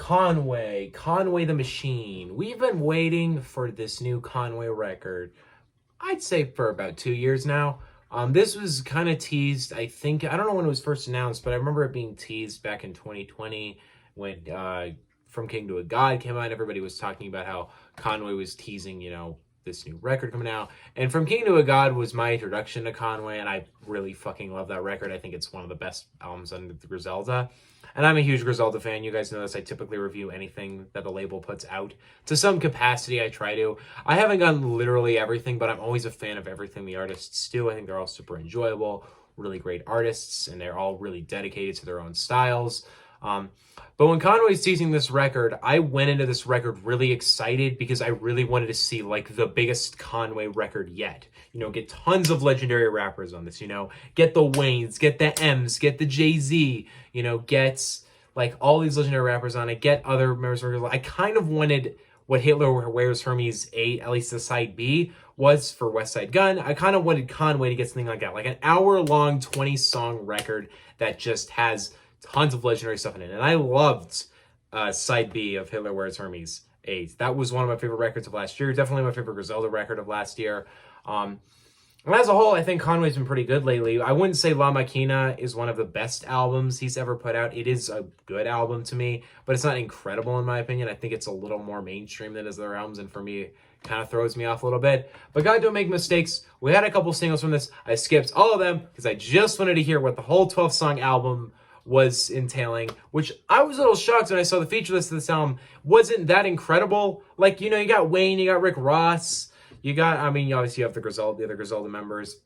Conway the Machine. We've been waiting for this new Conway record, I'd say for about 2 years now. This was kind of teased, I think, I don't know when it was first announced, but I remember it being teased back in 2020 when From King to a God came out. Everybody was talking about how Conway was teasing, this new record coming out. And From King to a God was my introduction to Conway, and I really fucking love that record. I think it's one of the best albums under the Griselda. And I'm a huge Griselda fan. You guys know this. I typically review anything that the label puts out. To some capacity, I try to. I haven't gotten literally everything, but I'm always a fan of everything the artists do. I think they're all super enjoyable, really great artists, and they're all really dedicated to their own styles. But when Conway's teasing this record, I went into this record really excited because I really wanted to see like the biggest Conway record yet. Get tons of legendary rappers on this, get the Waynes, get the M's, get the Jay-Z, get like all these legendary rappers on it, get other members of I kind of wanted what Hitler Wears Hermes 8, at least the side B, was for West Side Gun. I kind of wanted Conway to get something like that, like an hour-long 20-song record that just has tons of legendary stuff in it. And I loved side B of Hitler Wears Hermes 8. That was one of my favorite records of last year. Definitely my favorite Griselda record of last year. And as a whole, I think Conway's been pretty good lately. I wouldn't say La Maquina is one of the best albums he's ever put out. It is a good album to me, but it's not incredible in my opinion. I think it's a little more mainstream than his other albums, and for me, it kind of throws me off a little bit. But God, don't make mistakes. We had a couple singles from this. I skipped all of them because I just wanted to hear what the whole 12-song album was entailing, which I was a little shocked when I saw the feature list of this album. Wasn't that incredible? Like, you got Wayne, you got Rick Ross, you obviously you have the other Griselda members.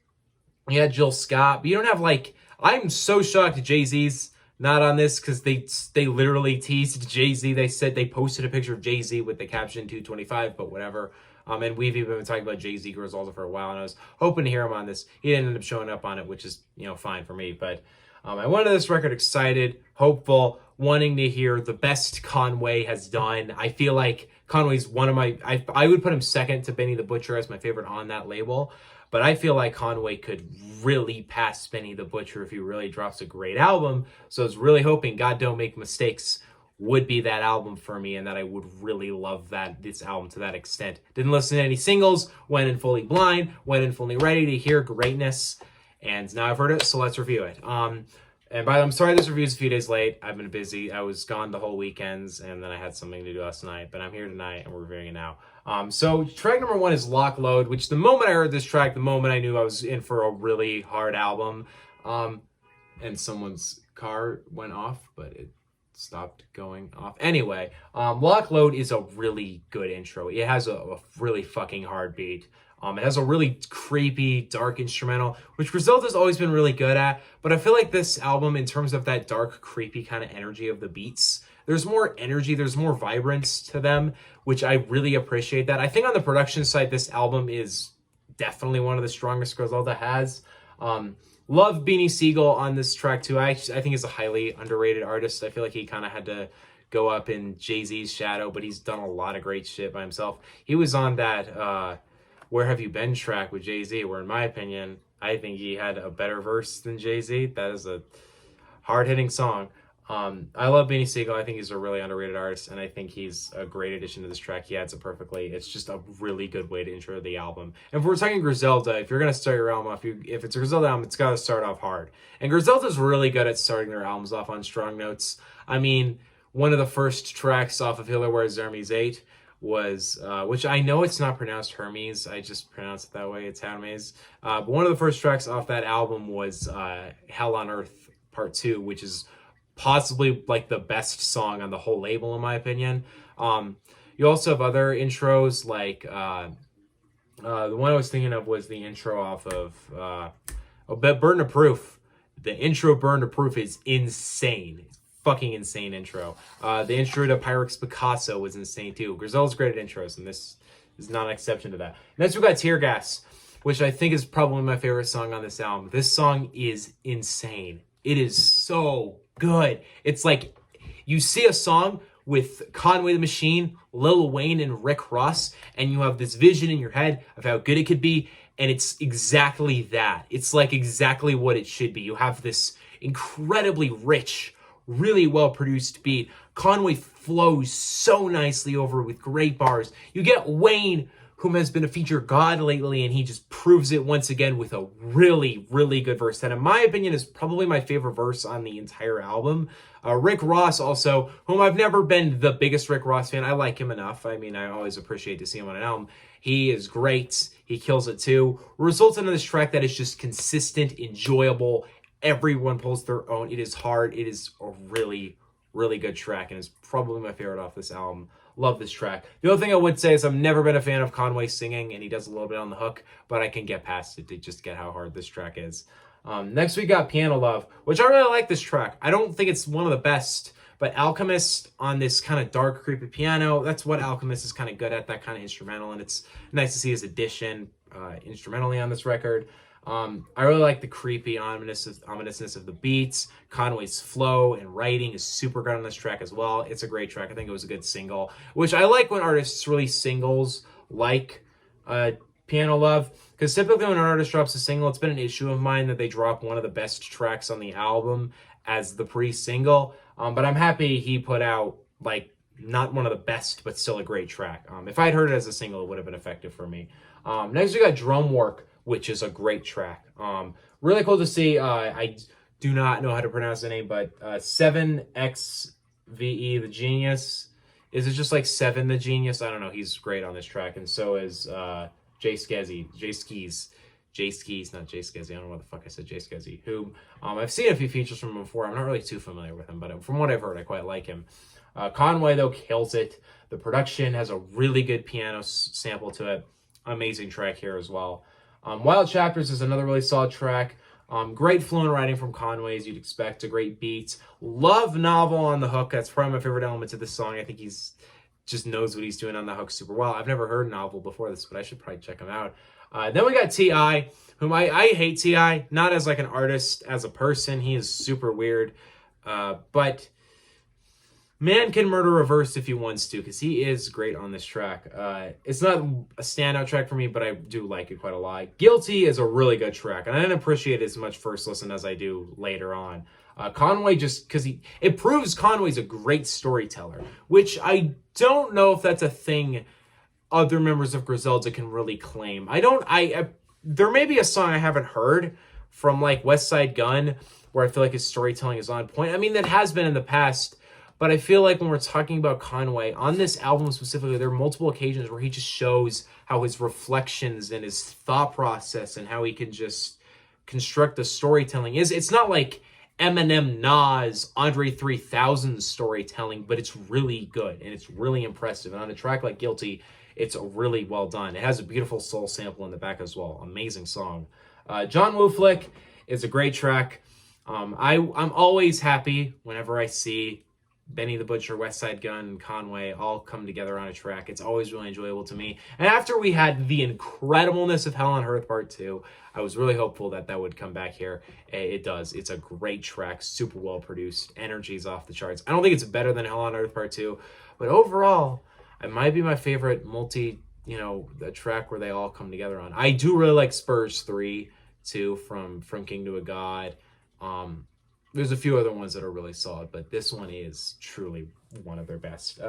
You had Jill Scott, but you don't have I'm so shocked Jay-Z's not on this because they literally teased Jay-Z. They said they posted a picture of Jay-Z with the caption 225, but whatever. And we've even been talking about Jay-Z Griselda for a while, and I was hoping to hear him on this. He didn't end up showing up on it, which is, fine for me, but I went to this record excited, hopeful, wanting to hear the best Conway has done. I feel like Conway's one of my... I would put him second to Benny the Butcher as my favorite on that label, but I feel like Conway could really pass Benny the Butcher if he really drops a great album. So I was really hoping God Don't Make Mistakes would be that album for me, and that I would really love this album to that extent. Didn't listen to any singles, went in fully blind, went in fully ready to hear greatness. And now I've heard it, so let's review it. And by the way, I'm sorry this review is a few days late. I've been busy. I was gone the whole weekends, and then I had something to do last night. But I'm here tonight, and we're reviewing it now. So track number 1 is Lock Load, which the moment I heard this track, the moment I knew I was in for a really hard album. And someone's car went off, but it stopped going off. Anyway, Lock Load is a really good intro. It has a really fucking hard beat. It has a really creepy, dark instrumental, which Griselda's always been really good at. But I feel like this album, in terms of that dark, creepy kind of energy of the beats, there's more energy, there's more vibrance to them, which I really appreciate that. I think on the production side, this album is definitely one of the strongest Griselda has. Love Beanie Siegel on this track too. I think he's a highly underrated artist. I feel like he kind of had to go up in Jay-Z's shadow, but he's done a lot of great shit by himself. He was on that... Where Have You Been track with Jay-Z, where in my opinion, I think he had a better verse than Jay-Z. That is a hard-hitting song. I love Beanie Siegel. I think he's a really underrated artist, and I think he's a great addition to this track. He adds it perfectly. It's just a really good way to intro the album. And if we're talking Griselda, if you're going to start your album off, if it's a Griselda album, it's got to start off hard. And Griselda's really good at starting their albums off on strong notes. I mean, one of the first tracks off of Hitler Wears Hermes 8 was, which I know it's not pronounced Hermes, I just pronounce it that way, it's Hermes. But one of the first tracks off that album was Hell on Earth Part 2, which is possibly like the best song on the whole label, in my opinion. You also have other intros, like the one I was thinking of was the intro off of Burden of Proof. The intro Burden of Proof is insane. Fucking insane intro. The intro to Pyrex Picasso was insane too. Griselda's great at intros, and this is not an exception to that. Next we got Tear Gas, which I think is probably my favorite song on this album. This song is insane. It is so good. It's like you see a song with Conway the Machine, Lil Wayne, and Rick Ross, and you have this vision in your head of how good it could be, and it's exactly that. It's like exactly what it should be. You have this incredibly rich, really well-produced beat. Conway flows so nicely over with great bars. You get Wayne, whom has been a feature god lately, and he just proves it once again with a really, really good verse. That, in my opinion, is probably my favorite verse on the entire album. Rick Ross also, whom I've never been the biggest Rick Ross fan. I like him enough. I mean, I always appreciate to see him on an album. He is great. He kills it too. Results in this track that is just consistent, enjoyable. Everyone pulls their own. It is hard. It is a really, really good track, and it's probably my favorite off this album. Love this track. The other thing I would say is I've never been a fan of Conway singing, and he does a little bit on the hook, but I can get past it to just get how hard this track is. Next we got Piano Love, which I really like this track. I don't think it's one of the best, but Alchemist on this kind of dark, creepy piano, that's what Alchemist is kind of good at, that kind of instrumental, and it's nice to see his addition instrumentally on this record. I really like the creepy ominousness of the beats. Conway's flow and writing is super good on this track as well. It's a great track. I think it was a good single, which I like when artists release singles like Piano Love, because typically when an artist drops a single, it's been an issue of mine that they drop one of the best tracks on the album as the pre-single. But I'm happy he put out, like, not one of the best, but still a great track. If I had heard it as a single, it would have been effective for me. Next we got Drumwork, which is a great track. Really cool to see. I do not know how to pronounce the name, but 7XVE, the Genius. Is it just like 7 the Genius? I don't know. He's great on this track, and so is Jay Skizzy, not Jay Skizzy. I don't know what the fuck I said, Jay Skizzy. Who I've seen a few features from him before. I'm not really too familiar with him, but from what I've heard, I quite like him. Conway, though, kills it. The production has a really good piano sample to it. Amazing track here as well. Wild Chapters is another really solid track. Great fluent writing from Conway, as you'd expect. A great beat. Love Novel on the hook. That's probably my favorite element to this song. I think he's just knows what he's doing on the hook super well. I've never heard Novel before this, but I should probably check him out. Then we got T.I., whom I hate T.I., not as like an artist, as a person. He is super weird. But man can murder reverse if he wants to, because he is great on this track. It's not a standout track for me, but I do like it quite a lot. Guilty is a really good track, and I didn't appreciate it as much first listen as I do later on. Conway, just because it proves Conway's a great storyteller, which I don't know if that's a thing other members of Griselda can really claim. There may be a song I haven't heard from like West Side Gun where I feel like his storytelling is on point. I mean, that has been in the past, but I feel like when we're talking about Conway, on this album specifically, there are multiple occasions where he just shows how his reflections and his thought process and how he can just construct the storytelling is. It's not like Eminem, Nas, Andre 3000 storytelling, but it's really good and it's really impressive. And on a track like Guilty, it's really well done. It has a beautiful soul sample in the back as well. Amazing song. John Woo Flick is a great track. I'm always happy whenever I see Benny the Butcher, West Side Gun, and Conway all come together on a track. It's always really enjoyable to me. And after we had the incredibleness of Hell on Earth Part 2, I was really hopeful that that would come back here. It does. It's a great track, super well produced. Energy's off the charts. I don't think it's better than Hell on Earth Part 2, but overall, it might be my favorite the track where they all come together on. I do really like Spurs 3 too, from King to a God. There's a few other ones that are really solid, but this one is truly one of their best.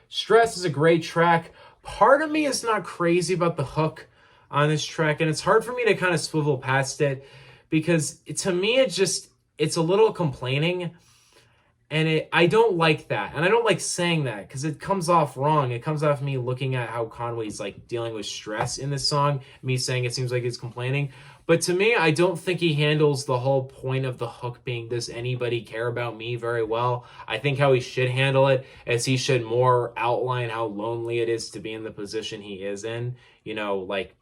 Stress is a great track. Part of me is not crazy about the hook on this track, and it's hard for me to kind of swivel past it because to me it's a little complaining, and I don't like that, and I don't like saying that because it comes off wrong. It comes off me looking at how Conway's like dealing with stress in this song, me saying it seems like he's complaining. But to me, I don't think he handles the whole point of the hook being, does anybody care about me, very well. I think how he should handle it is he should more outline how lonely it is to be in the position he is in. Like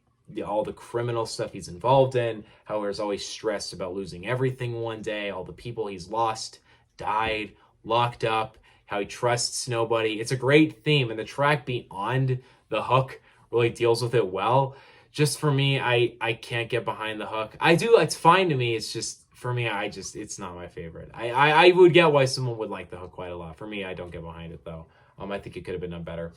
all the criminal stuff he's involved in, how he's always stressed about losing everything one day, all the people he's lost, died, locked up, how he trusts nobody. It's a great theme, and the track beyond the hook really deals with it well. Just for me, I can't get behind the hook. I do, it's fine to me. It's just, for me, it's not my favorite. I would get why someone would like the hook quite a lot. For me, I don't get behind it, though. I think it could have been done better.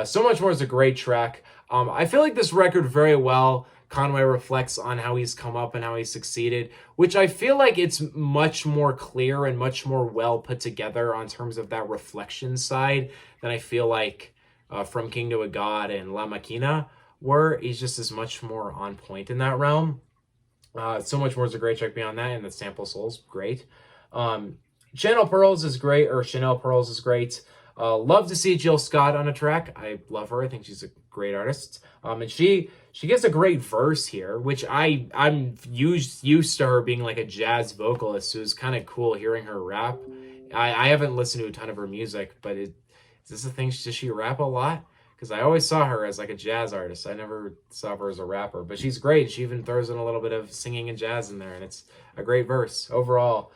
So Much More is a great track. I feel like this record very well, Conway reflects on how he's come up and how he's succeeded, which I feel like it's much more clear and much more well put together on terms of that reflection side than I feel like From King to a God and La Maquina were. He's just as much more on point in that realm. So Much More is a great track beyond that, and the Sample Soul's great. Chanel Pearls is great, or Chanel Pearls is great. Love to see Jill Scott on a track. I love her. I think she's a great artist. And she gets a great verse here, which I'm used to her being like a jazz vocalist, so it's kind of cool hearing her rap. I haven't listened to a ton of her music, but is this the thing? Does she rap a lot? Because I always saw her as like a jazz artist. I never saw her as a rapper, but she's great. She even throws in a little bit of singing and jazz in there, and it's a great verse. Overall,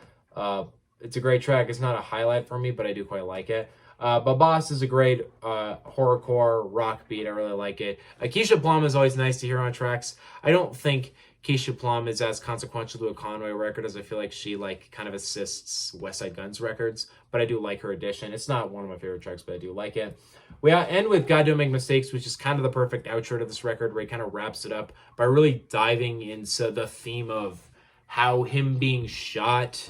it's a great track. It's not a highlight for me, but I do quite like it. But Boss is a great horrorcore rock beat. I really like it. Keisha Plum is always nice to hear on tracks. I don't think Keisha Plum is as consequential to a Conway record as I feel like she kind of assists West Side Gun's records, but I do like her addition. It's not one of my favorite tracks, but I do like it. We end with God Don't Make Mistakes, which is kind of the perfect outro to this record, where he kind of wraps it up by really diving into the theme of how him being shot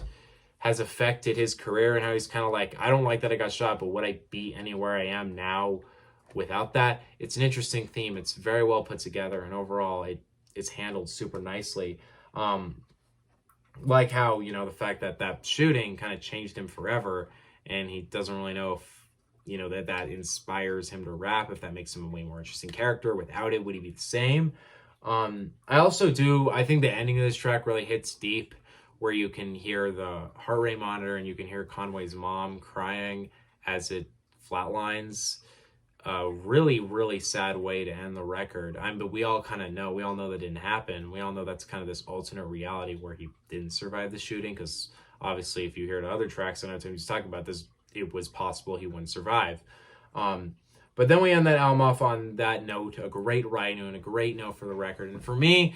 has affected his career, and how he's kind of like, I don't like that I got shot, but would I be anywhere I am now without that? It's an interesting theme. It's very well put together, and overall it's handled super nicely. Like how, the fact that shooting kind of changed him forever, and he doesn't really know if, that inspires him to rap, if that makes him a way more interesting character. Without it, would he be the same? I think the ending of this track really hits deep, where you can hear the heart rate monitor and you can hear Conway's mom crying as it flatlines. Really, really sad way to end the record. But we all know that didn't happen. We all know that's kind of this alternate reality where he didn't survive the shooting, because obviously if you hear the other tracks, I know Tim's talking about this, it was possible he wouldn't survive. But then we end that album off on that note, a great writing and a great note for the record. And for me,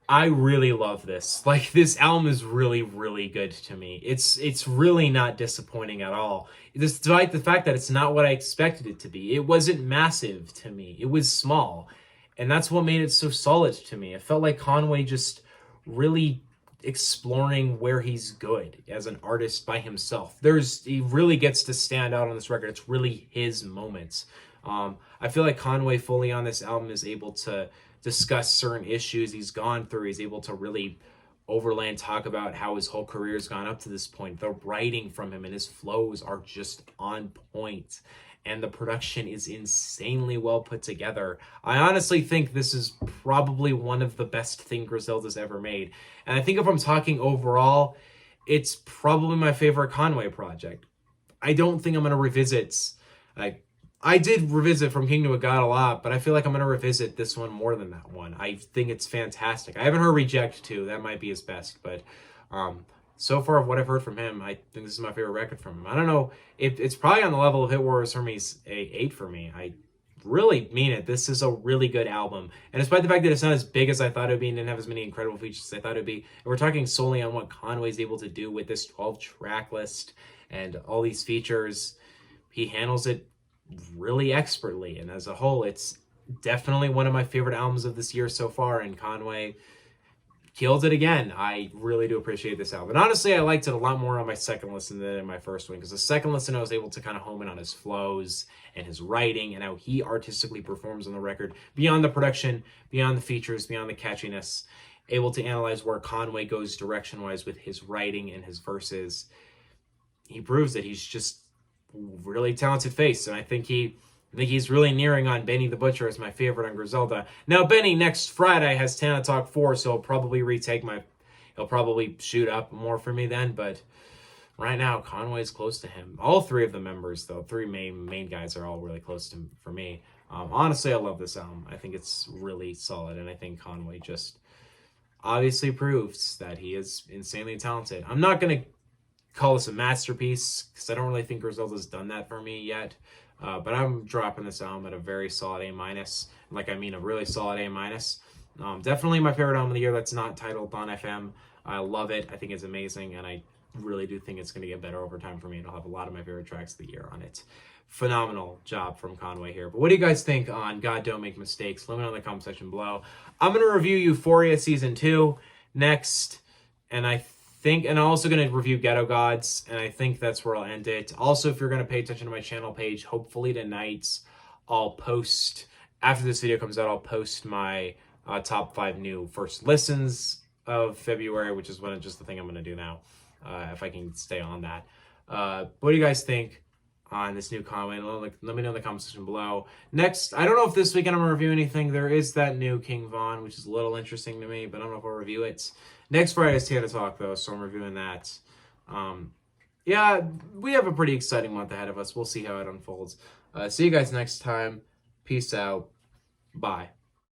I really love this. This album is really, really good to me. It's really not disappointing at all. Despite the fact that it's not what I expected it to be. It wasn't massive to me. It was small. And that's what made it so solid to me. It felt like Conway just really exploring where he's good as an artist by himself. He really gets to stand out on this record. It's really his moments. I feel like Conway fully on this album is able to discuss certain issues he's gone through. He's able to really overlay and talk about how his whole career has gone up to this point. The writing from him and his flows are just on point, and the production is insanely well put together. I honestly think this is probably one of the best things Griselda's ever made. And I think if I'm talking overall, it's probably my favorite Conway project. I don't think I'm going to revisit, I did revisit From King to a God a lot, but I feel like I'm going to revisit this one more than that one. I think it's fantastic. I haven't heard Reject 2. That might be his best, but so far of what I've heard from him, I think this is my favorite record from him. I don't know. It's probably on the level of Hit Wars Hermes 8 for me. I really mean it. This is a really good album. And despite the fact that it's not as big as I thought it would be and didn't have as many incredible features as I thought it would be, and we're talking solely on what Conway's able to do with this 12-track list and all these features, he handles it really expertly. And as a whole, it's definitely one of my favorite albums of this year so far, and Conway killed it again. I really do appreciate this album. And honestly, I liked it a lot more on my second listen than in my first one, because the second listen I was able to kind of home in on his flows and his writing and how he artistically performs on the record, beyond the production, beyond the features, beyond the catchiness, able to analyze where Conway goes direction-wise with his writing and his verses. He proves that he's just really talented face, and I think he's really nearing on Benny the Butcher as my favorite on Griselda. Now, Benny next Friday has Tana Talk 4, so he'll probably shoot up more for me then, but right now, Conway's close to him. All three of the members, though, three main guys are all really close to him for me. Honestly, I love this album. I think it's really solid, and I think Conway just obviously proves that he is insanely talented. I'm not going to call this a masterpiece, because I don't really think Griselda's done that for me yet. But I'm dropping this album at a very solid A-. A really solid A-. Definitely my favorite album of the year that's not titled on FM. I love it. I think it's amazing, and I really do think it's going to get better over time for me. It'll have a lot of my favorite tracks of the year on it. Phenomenal job from Conway here. But what do you guys think on God Don't Make Mistakes? Let me know in the comment section below. I'm going to review Euphoria Season 2 next. And I'm also going to review Ghetto Gods. And I think that's where I'll end it. Also, if you're going to pay attention to my channel page, hopefully tonight I'll post, after this video comes out, I'll post my top 5 new first listens of February, which is just the thing I'm going to do now, if I can stay on that. What do you guys think on this new Conway? Let me know in the comment section below. Next, I don't know if this weekend I'm going to review anything. There is that new King Von, which is a little interesting to me, but I don't know if I'll review it. Next Friday is TikTok Talk, though, so I'm reviewing that. Yeah, we have a pretty exciting month ahead of us. We'll see how it unfolds. See you guys next time. Peace out. Bye.